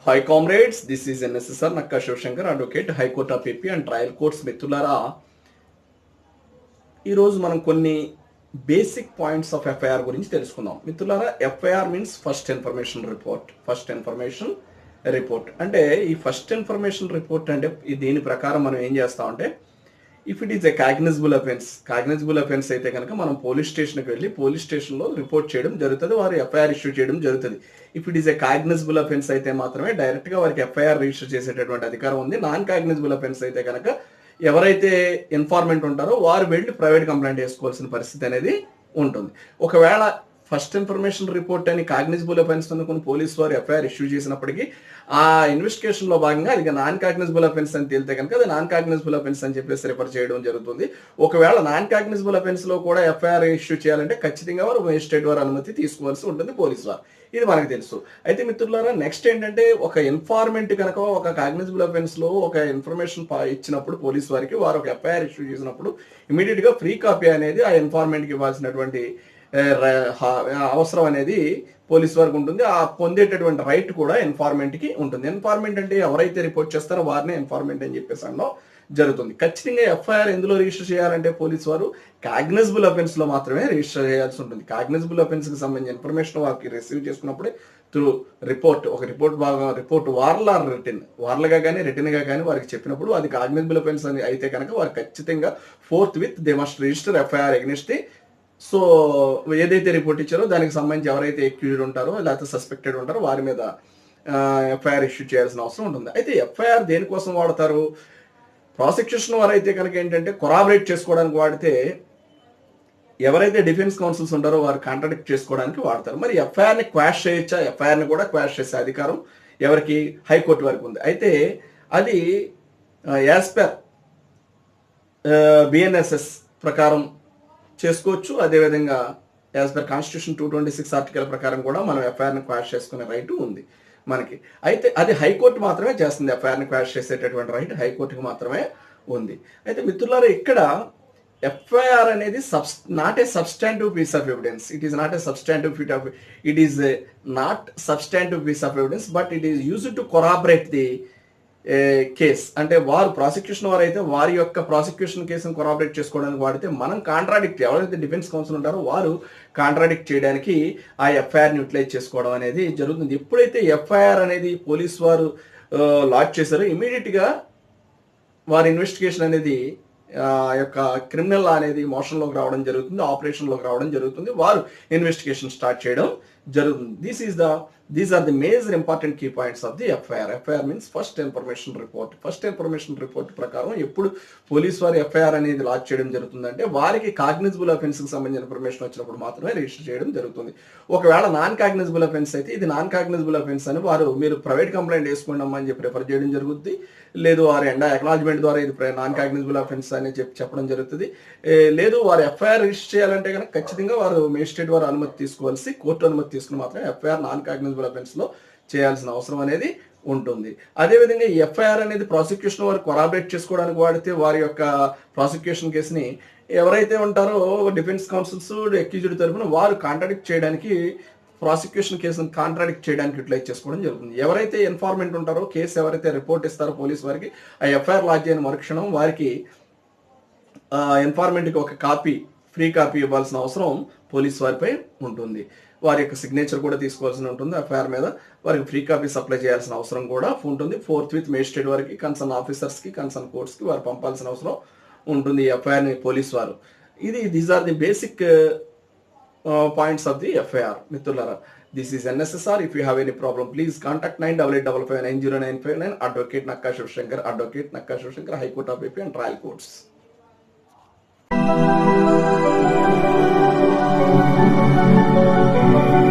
Hi comrades, this is NSSR Nakka Shivshankar, Advocate, High Court of AP and Trial Courts. మిత్రులారా, ఈరోజు మనం కొన్ని basic points of FIR గురించి తెలుసుకుందాం. మిత్రులారా, FIR means first information report. అంటే ఈ ఫస్ట్ ఇన్ఫర్మేషన్ రిపోర్ట్ అంటే దీని ప్రకారం మనం ఏం చేస్తామంటే, if it is a cognizable offence అయితే కనుక మనం పోలీస్ స్టేషన్కి వెళ్ళి పోలీస్ స్టేషన్లో రిపోర్ట్ చేయడం జరుగుతుంది, వారు ఎఫ్ఐఆర్ ఇష్యూ చేయడం జరుగుతుంది. If it is a cognizable offence అయితే మాత్రమే డైరెక్ట్గా వారికి ఎఫ్ఐఆర్ రిజిస్టర్ చేసేటటువంటి అధికారం ఉంది. నాన్ కాగ్నిజబుల్ అఫెన్స్ అయితే కనుక ఎవరైతే ఇన్ఫార్మెంట్ ఉంటారో వారు వెళ్ళి ప్రైవేట్ కంప్లైంట్ చేసుకోవాల్సిన పరిస్థితి అనేది ఉంటుంది. ఒకవేళ ఫస్ట్ ఇన్ఫర్మేషన్ రిపోర్ట్ అని కాగ్నిజబుల్ అఫెన్స్ అనుకుని పోలీసు వారు ఎఫ్ఐఆర్ ఇష్యూ చేసినప్పటికీ ఆ ఇన్వెస్టిగేషన్ లో భాగంగా అది నాన్ కాగ్నిజబుల్ అఫెన్స్ అని తేలితే కనుక అది నాన్ కాగ్నిజబుల్ అఫెన్స్ అని చెప్పేసి రిఫర్ చేయడం జరుగుతుంది. ఒకవేళ నాన్ కాగ్నిజబుల్ అఫెన్స్ లో కూడా ఎఫ్ఐఆర్ ఇష్యూ చేయాలంటే ఖచ్చితంగా వారు మేజిస్ట్రేట్ వారి అనుమతి తీసుకోవాల్సి ఉంటుంది, పోలీసు వారు. ఇది మనకు తెలుసు. అయితే మిత్రులారా, నెక్స్ట్ ఏంటంటే, ఒక ఇన్ఫార్మెంట్ కనుక ఒక కాగ్నిజబుల్ అఫెన్స్ లో ఒక ఇన్ఫర్మేషన్ ఇచ్చినప్పుడు పోలీసు వారికి వారు ఒక ఎఫ్ఐఆర్ ఇష్యూ చేసినప్పుడు ఇమీడియట్ గా ఫ్రీ కాపీ అనేది ఆ ఇన్ఫార్మెంట్ కి ఇవ్వాల్సినటువంటి అవసరం అనేది పోలీస్ వారికి ఉంటుంది. ఆ పొందేటటువంటి రైట్ కూడా ఇన్ఫార్మెంట్ కి ఉంటుంది. ఇన్ఫార్మెంట్ అంటే ఎవరైతే రిపోర్ట్ చేస్తారో వారినే ఇన్ఫార్మెంట్ అని చెప్పేసి అనడం జరుగుతుంది. ఖచ్చితంగా ఎఫ్ఐఆర్ ఎందులో రిజిస్టర్ చేయాలంటే పోలీసు వారు కాగ్నిజబుల్ అఫెన్స్ లో మాత్రమే రిజిస్టర్ చేయాల్సి ఉంటుంది. కాగ్నిజబుల్ అఫెన్స్ కి సంబంధించిన ఇన్ఫర్మేషన్ వారికి రిసీవ్ చేసుకున్నప్పుడే త్రూ రిపోర్ట్ వార్లుగా కానీ రిటర్న్ గా కానీ వారికి చెప్పినప్పుడు అది కాగ్నిజబుల్ అఫెన్స్ అని అయితే కనుక వారు ఖచ్చితంగా fourth with they must register FIR against. So ఏదైతే రిపోర్ట్ ఇచ్చారో దానికి సంబంధించి ఎవరైతే ఎక్యూజ్డ్ ఉంటారో లేకపోతే సస్పెక్టెడ్ ఉంటారో వారి మీద ఎఫ్ఐఆర్ ఇష్యూ చేయాల్సిన అవసరం ఉంటుంది. అయితే ఎఫ్ఐఆర్ దేనికోసం వాడతారు? ప్రాసిక్యూషన్ వారు అయితే కనుక ఏంటంటే కొరాబరేట్ చేసుకోవడానికి వాడితే, ఎవరైతే డిఫెన్స్ కౌన్సిల్స్ ఉంటారో వారు కాంట్రాడిక్ట్ చేసుకోవడానికి వాడతారు. మరి ఎఫ్ఐఆర్ని క్వాష్ చేయొచ్చా? ఎఫ్ఐఆర్ని కూడా క్వాష్ చేసే అధికారం ఎవరికి? హైకోర్టు వారికి ఉంది. అయితే అది యాజ్ పర్ బిఎన్ఎస్ఎస్ ప్రకారం చేసుకోవచ్చు. అదేవిధంగా యాజ్ పర్ కాన్స్టిట్యూషన్ 226 ఆర్టికల్ ప్రకారం కూడా మనం ఎఫ్ఐఆర్ని క్వాష్ చేసుకునే రైట్ ఉంది మనకి. అయితే అది హైకోర్టు మాత్రమే చేస్తుంది. ఎఫ్ఐఆర్ని క్వాష్ చేసేటటువంటి రైట్ హైకోర్టుకి మాత్రమే ఉంది. అయితే మిత్రులారా, ఇక్కడ ఎఫ్ఐఆర్ అనేది not a substantive piece of evidence. It is not a substantive piece of evidence, but it is used to corroborate the case. అంటే వారు ప్రాసిక్యూషన్ వారు అయితే వారి యొక్క ప్రాసిక్యూషన్ కేసును కొరాబరేట్ చేసుకోవడానికి వాడితే, మనం కాంట్రాడిక్ట్ ఎవరైతే డిఫెన్స్ కౌన్సిల్ ఉంటారో వారు కాంట్రాడిక్ట్ చేయడానికి ఆ ఎఫ్ఐఆర్ని యూటిలైజ్ చేసుకోవడం అనేది జరుగుతుంది. ఎప్పుడైతే ఎఫ్ఐఆర్ అనేది పోలీస్ వారు లాంచ్ చేశారో ఇమీడియట్ గా వారి ఇన్వెస్టిగేషన్ అనేది యొక్క క్రిమినల్ లా అనేది మోషన్లోకి రావడం జరుగుతుంది, ఆపరేషన్లోకి రావడం జరుగుతుంది, వారు ఇన్వెస్టిగేషన్ స్టార్ట్ చేయడం జరుగుతుంది. These are the major important key points of the FIR. FIR means first information report ప్రకారం ఎప్పుడు పోలీస్ వారు ఎఫ్ఐఆర్ అనేది లాంచ్ చేయడం జరుగుతుందంటే వారికి కాగ్నిజబుల్ అఫెన్స్ కి సంబంధించిన ఇన్ఫర్మేషన్ వచ్చినప్పుడు మాత్రమే రిజిస్టర్ చేయడం జరుగుతుంది. ఒకవేళ నాన్ కాగ్నిజబుల్ అఫెన్స్ అయితే ఇది నాన్ కాగ్నిజబుల్ అఫెన్స్ అని వారు మీరు ప్రైవేట్ కంప్లైంట్ వేసుకోండి అని చెప్పి రిఫర్ చేయడం జరుగుతుంది. లేదు వారి అక్నాలజ్మెంట్ ద్వారా ఇది నాన్ కాగ్నిజబుల్ అఫెన్స్ అని చెప్పడం జరుగుతుంది. లేదు వారు ఎఫ్ఐఆర్ రిజిస్టర్ చేయాలంటే కనుక ఖచ్చితంగా వారు మేజిస్ట్రేట్ వారు అనుమతి తీసుకోవాల్సి, కోర్టు అనుమతి తీసుకుని మాత్రమే ఎఫ్ఐఆర్ నాన్ కాగ్నిజబుల్ అఫెన్స్ లో చేయాల్సిన అవసరం అనేది ఉంటుంది. అదేవిధంగా ఈ ఎఫ్ఐఆర్ అనేది ప్రాసిక్యూషన్ వారు కొరాబరేట్ చేసుకోవడానికి వాడితే వారి యొక్క ప్రాసిక్యూషన్ కేసుని ఎవరైతే ఉంటారో డిఫెన్స్ కౌన్సిల్స్ అక్యూజ్డ్ తరఫున వారు కాంట్రాడిక్ట్ చేయడానికి, ప్రాసిక్యూషన్ కేసును కాంట్రాడిక్ట్ చేయడానికి యూటిలైజ్ చేసుకోవడం జరుగుతుంది. ఎవరైతే ఇన్ఫార్మెంట్ ఉంటారో, కేసు ఎవరైతే రిపోర్ట్ ఇస్తారో పోలీస్ వారికి, ఆ ఎఫ్ఐఆర్ లాంచ్ అయిన మరుక్షణం వారికి ఇన్ఫార్మెంట్కి ఒక ఫ్రీ కాపీ ఇవ్వాల్సిన అవసరం పోలీస్ వారిపై ఉంటుంది. వారి యొక్క సిగ్నేచర్ కూడా తీసుకోవాల్సి ఉంటుంది ఎఫ్ఐఆర్ మీద. వారికి ఫ్రీ కాపీ సప్లై చేయాల్సిన అవసరం కూడా ఉంటుంది. ఫోర్త్ విత్ మేజిస్ట్రేట్ వారికి, కన్సర్న్ ఆఫీసర్స్కి, కన్సర్న్ కోర్ట్స్కి వారు పంపాల్సిన అవసరం ఉంటుంది ఈ ఎఫ్ఐఆర్ని పోలీస్ వారు. These are the basic points of the FIR. మిత్రులారా, this is NSSR. If you have any problem, please contact 9885590959. Advocate Nakka Shivshankar, High Court of AP and Trial Courts.